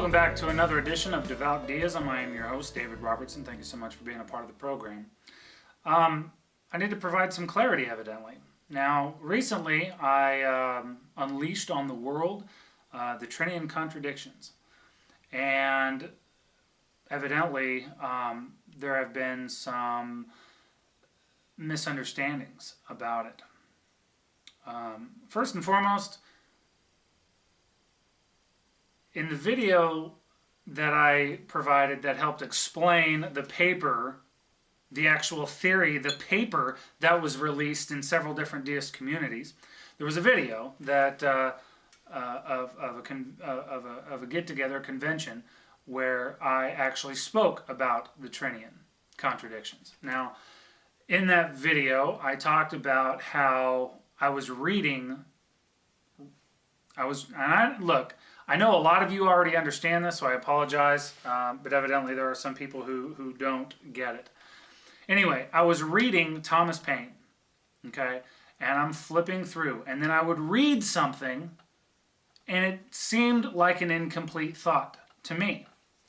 Welcome back to another edition of Devout Deism. I am your host, David Robertson. Thank you so much for being a part of the program. I need to provide some clarity, evidently. Now, recently, I unleashed on the world the Trinion Contradictions. And evidently, there have been some misunderstandings about it. First and foremost, in the video that I provided that helped explain the paper, the actual theory, the paper that was released in several different deist communities, there was a video that of a get-together convention where I actually spoke about the Trinion contradictions. Now, in that video, I talked about how I was reading. Look, I know a lot of you already understand this, so I apologize, but evidently there are some people who don't get it. Anyway, I was reading Thomas Paine, okay, and I'm flipping through, and then I would read something, and it seemed like an incomplete thought to me,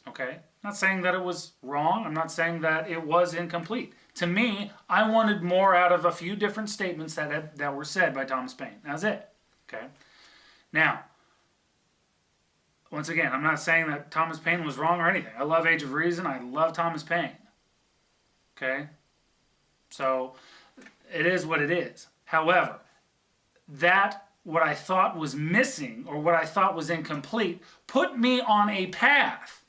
okay? I'm not saying that it was wrong. I'm not saying that it was incomplete. To me, I wanted more out of a few different statements that were said by Thomas Paine. That was it, okay? Now, once again, I'm not saying that Thomas Paine was wrong or anything. I love Age of Reason. I love Thomas Paine. Okay? So, it is what it is. However, what I thought was missing, or what I thought was incomplete, put me on a path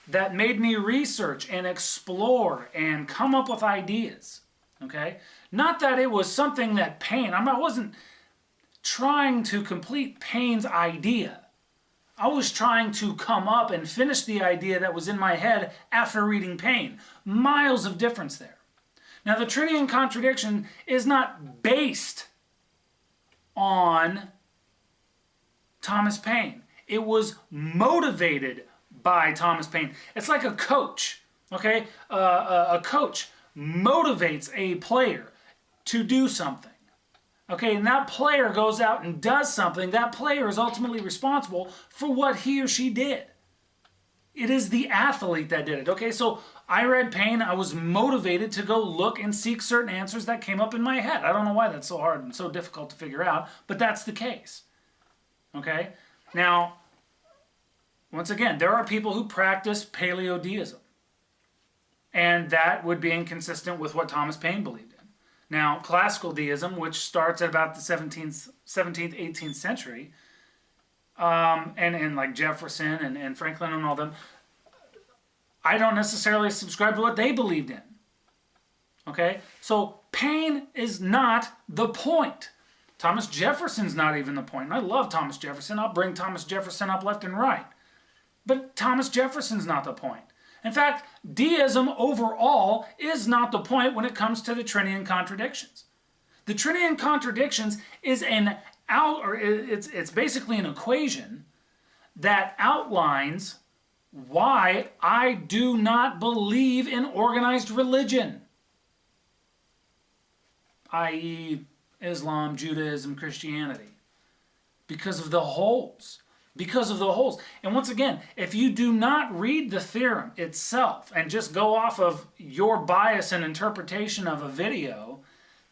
that made me research and explore and come up with ideas. Okay? Not that it was something that Paine, I wasn't trying to complete Paine's idea. I was trying to come up and finish the idea that was in my head after reading Paine. Miles of difference there. Now, the Trinion contradiction is not based on Thomas Paine. It was motivated by Thomas Paine. It's like a coach, okay? A coach motivates a player to do something. Okay, and that player goes out and does something. That player is ultimately responsible for what he or she did. It is the athlete that did it. Okay, so I read Paine. I was motivated to go look and seek certain answers that came up in my head. I don't know why that's so hard and so difficult to figure out, but that's the case. Okay, now, once again, there are people who practice paleo-deism, and that would be inconsistent with what Thomas Paine believed in. Now, classical deism, which starts at about the 17th, 18th century, and like Jefferson and Franklin and all them, I don't necessarily subscribe to what they believed in. Okay? So, Paine is not the point. Thomas Jefferson's not even the point. And I love Thomas Jefferson. I'll bring Thomas Jefferson up left and right. But Thomas Jefferson's not the point. In fact, deism overall is not the point when it comes to the Trinion contradictions. The Trinion contradictions is it's basically an equation that outlines why I do not believe in organized religion, i.e., Islam, Judaism, Christianity, because of the holes. Because of the holes. And once again, if you do not read the theorem itself and just go off of your bias and interpretation of a video,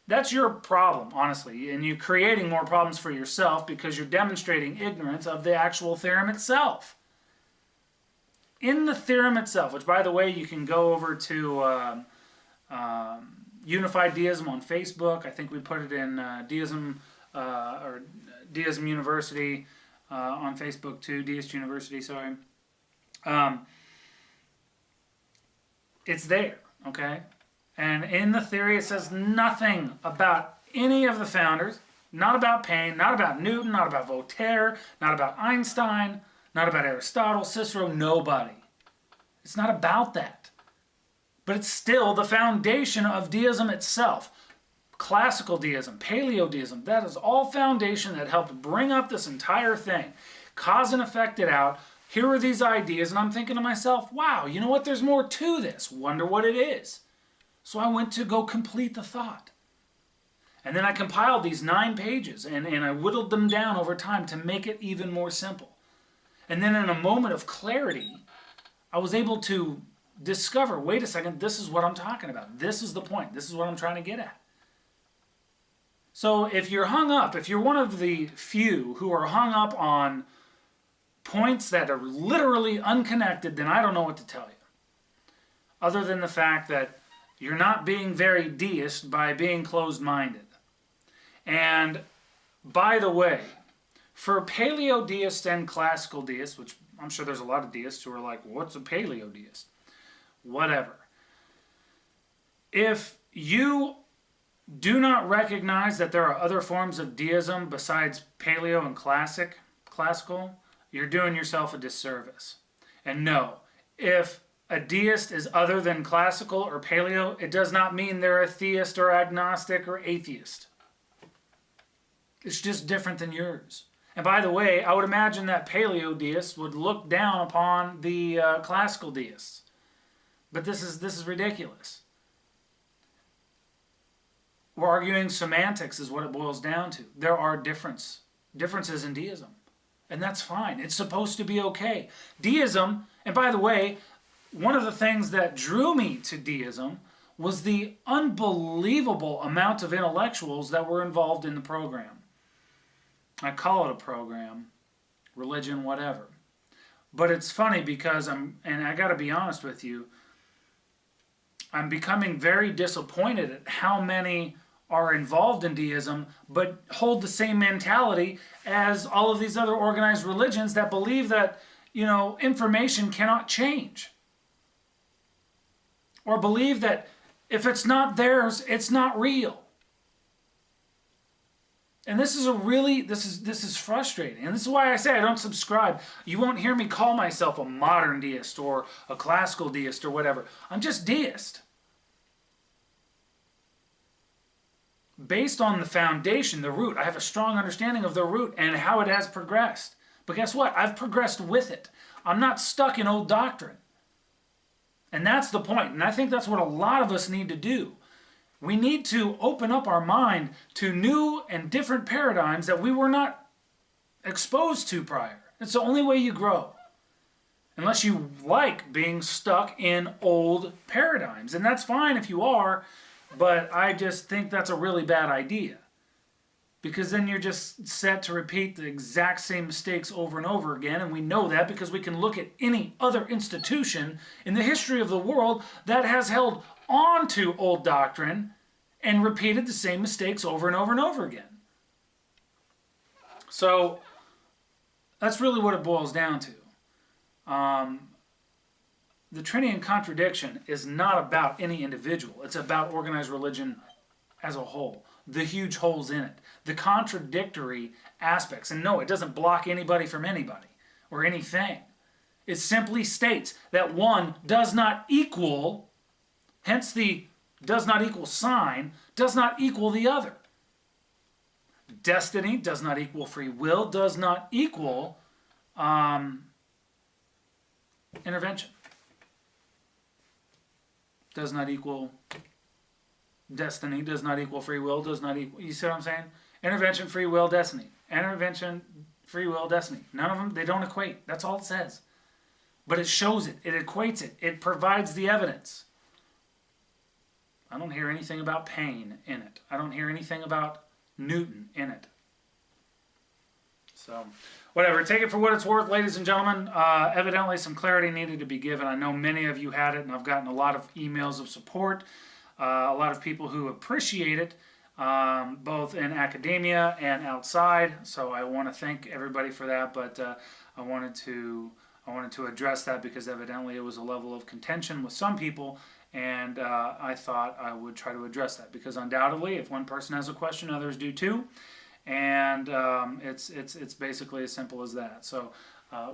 that's your problem, honestly. And you're creating more problems for yourself because you're demonstrating ignorance of the actual theorem itself. In the theorem itself, which, by the way, you can go over to Unified Deism on Facebook. I think we put it in Deism or Deism University on Facebook too, Deist University, sorry. It's there, okay? And in the theory it says nothing about any of the founders, not about Paine, not about Newton, not about Voltaire, not about Einstein, not about Aristotle, Cicero, nobody. It's not about that. But it's still the foundation of deism itself. Classical deism, paleo-deism, that is all foundation that helped bring up this entire thing. Cause and effect it out. Here are these ideas, and I'm thinking to myself, wow, you know what, there's more to this. Wonder what it is. So I went to go complete the thought. And then I compiled these 9 pages, and I whittled them down over time to make it even more simple. And then in a moment of clarity, I was able to discover, wait a second, this is what I'm talking about. This is the point. This is what I'm trying to get at. So if you're hung up, if you're one of the few who are hung up on points that are literally unconnected, then I don't know what to tell you. Other than the fact that you're not being very deist by being closed-minded. And by the way, for paleo-deists and classical deists, which I'm sure there's a lot of deists who are like, what's a paleo-deist? Whatever. If you do not recognize that there are other forms of deism besides paleo and classical, you're doing yourself a disservice. And no, if a deist is other than classical or paleo, it does not mean they're a theist or agnostic or atheist. It's just different than yours. And by the way, I would imagine that paleo deists would look down upon the classical deists. But this is ridiculous. We're arguing semantics is what it boils down to. There are differences in deism. And that's fine. It's supposed to be okay. Deism, and by the way, one of the things that drew me to deism was the unbelievable amount of intellectuals that were involved in the program. I call it a program, religion, whatever. But it's funny because and I got to be honest with you, I'm becoming very disappointed at how many are involved in deism but hold the same mentality as all of these other organized religions that believe that, information cannot change. Or believe that if it's not theirs, it's not real. And this is frustrating. And this is why I say I don't subscribe. You won't hear me call myself a modern deist or a classical deist or whatever. I'm just deist. Based on the foundation, the root. I have a strong understanding of the root and how it has progressed. But guess what? I've progressed with it. I'm not stuck in old doctrine. And that's the point. And I think that's what a lot of us need to do. We need to open up our mind to new and different paradigms that we were not exposed to prior. It's the only way you grow. Unless you like being stuck in old paradigms. And that's fine if you are, but I just think that's a really bad idea. Because then you're just set to repeat the exact same mistakes over and over again, and we know that because we can look at any other institution in the history of the world that has held on to old doctrine and repeated the same mistakes over and over and over again. So that's really what it boils down to. The Trinion contradiction is not about any individual. It's about organized religion as a whole. The huge holes in it. The contradictory aspects. And no, it doesn't block anybody from anybody or anything. It simply states that one does not equal, hence the does not equal sign, does not equal the other. Destiny does not equal free will, does not equal intervention. Does not equal destiny, does not equal free will, does not equal, you see what I'm saying? Intervention, free will, destiny. Intervention, free will, destiny. None of them, they don't equate. That's all it says. But it shows it. It equates it. It provides the evidence. I don't hear anything about pain in it. I don't hear anything about Newton in it. So, whatever. Take it for what it's worth, ladies and gentlemen. Evidently, some clarity needed to be given. I know many of you had it, and I've gotten a lot of emails of support. A lot of people who appreciate it, both in academia and outside. So I want to thank everybody for that. But I wanted to address that because evidently it was a level of contention with some people, and I thought I would try to address that because undoubtedly, if one person has a question, others do too, and it's basically as simple as that. So.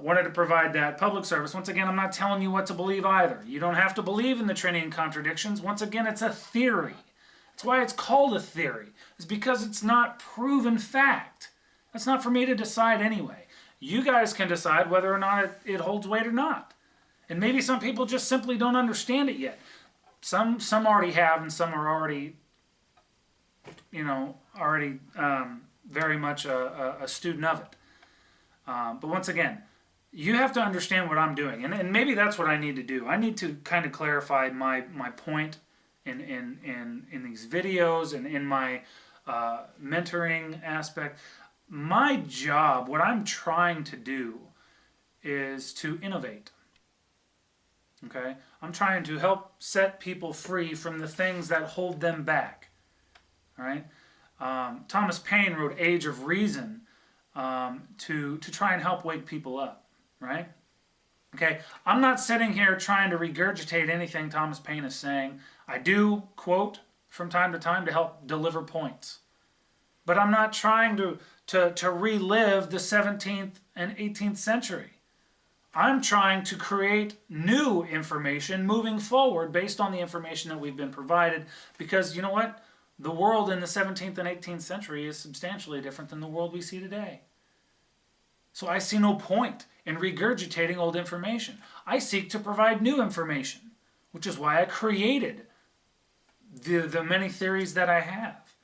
Wanted to provide that public service. Once again, I'm not telling you what to believe either. You don't have to believe in the Trinion contradictions. Once again, it's a theory. That's why it's called a theory. It's because it's not proven fact. That's not for me to decide anyway. You guys can decide whether or not it holds weight or not. And maybe some people just simply don't understand it yet. Some already have, and some are already, very much a student of it. But once again, you have to understand what I'm doing. And maybe that's what I need to do. I need to kind of clarify my point in these videos and in my mentoring aspect. My job, what I'm trying to do, is to innovate. Okay? I'm trying to help set people free from the things that hold them back. All right? Thomas Paine wrote Age of Reason to try and help wake people up. Right? Okay? I'm not sitting here trying to regurgitate anything Thomas Paine is saying. I do quote from time to time to help deliver points. But I'm not trying to relive the 17th and 18th century. I'm trying to create new information moving forward based on the information that we've been provided, because you know what? The world in the 17th and 18th century is substantially different than the world we see today. So I see no point in regurgitating old information. I seek to provide new information, which is why I created the many theories that I have.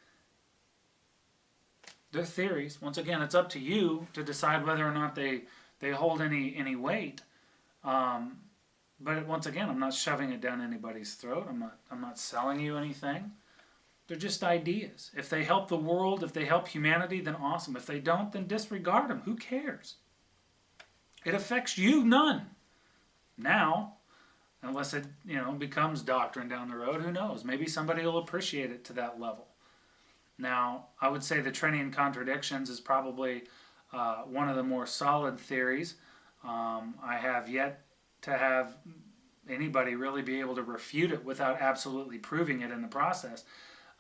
They're theories. Once again, it's up to you to decide whether or not they hold any weight. But once again, I'm not shoving it down anybody's throat. I'm not selling you anything. They're just ideas. If they help the world, if they help humanity, then awesome. If they don't, then disregard them. Who cares? It affects you none. Now, unless it becomes doctrine down the road, who knows? Maybe somebody will appreciate it to that level. Now, I would say the Trinion Contradictions is probably one of the more solid theories. I have yet to have anybody really be able to refute it without absolutely proving it in the process.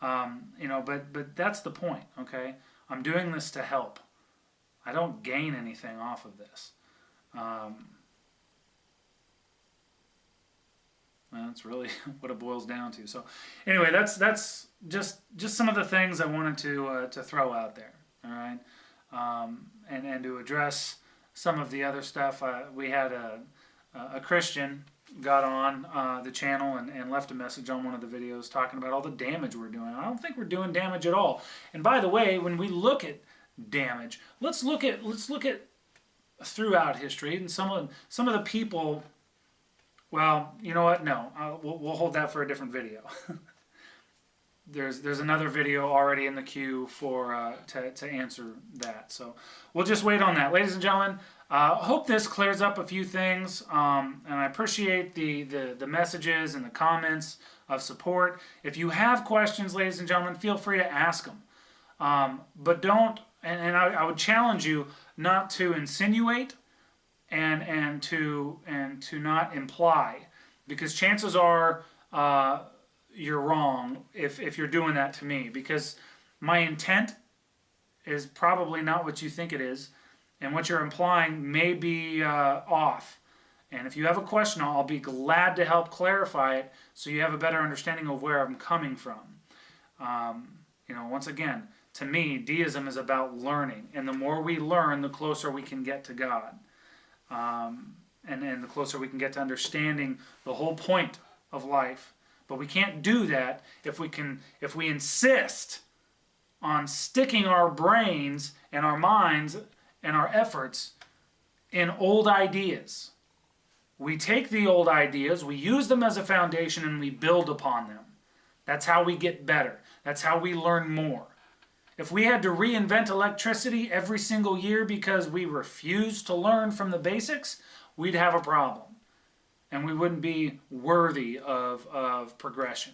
But that's the point, okay? I'm doing this to help. I don't gain anything off of this. That's really what it boils down to. So, anyway, that's just some of the things I wanted to throw out there. All right, and to address some of the other stuff. We had a Christian got on the channel and left a message on one of the videos talking about all the damage we're doing. I don't think we're doing damage at all. And by the way, when we look at damage, let's look at throughout history and some of the people. Well, you know what? No, we'll hold that for a different video. There's another video already in the queue for to answer that. So we'll just wait on that, ladies and gentlemen. Hope this clears up a few things, and I appreciate the messages and the comments of support. If you have questions, ladies and gentlemen, feel free to ask them. But don't, and I would challenge you not to insinuate and to not imply, because chances are you're wrong if you're doing that to me, because my intent is probably not what you think it is, and what you're implying may be off. And if you have a question, I'll be glad to help clarify it so you have a better understanding of where I'm coming from. Once again, to me, Deism is about learning, and the more we learn, the closer we can get to God. And the closer we can get to understanding the whole point of life. But we can't do that if we insist on sticking our brains and our minds and our efforts in old ideas. We take the old ideas, we use them as a foundation, and we build upon them. That's how we get better. That's how we learn more. If we had to reinvent electricity every single year because we refuse to learn from the basics, we'd have a problem. And we wouldn't be worthy of progression.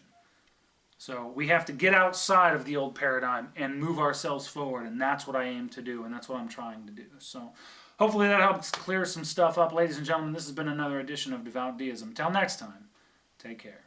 So we have to get outside of the old paradigm and move ourselves forward, and that's what I aim to do, and that's what I'm trying to do. So hopefully that helps clear some stuff up. Ladies and gentlemen, this has been another edition of Devout Deism. Until next time, take care.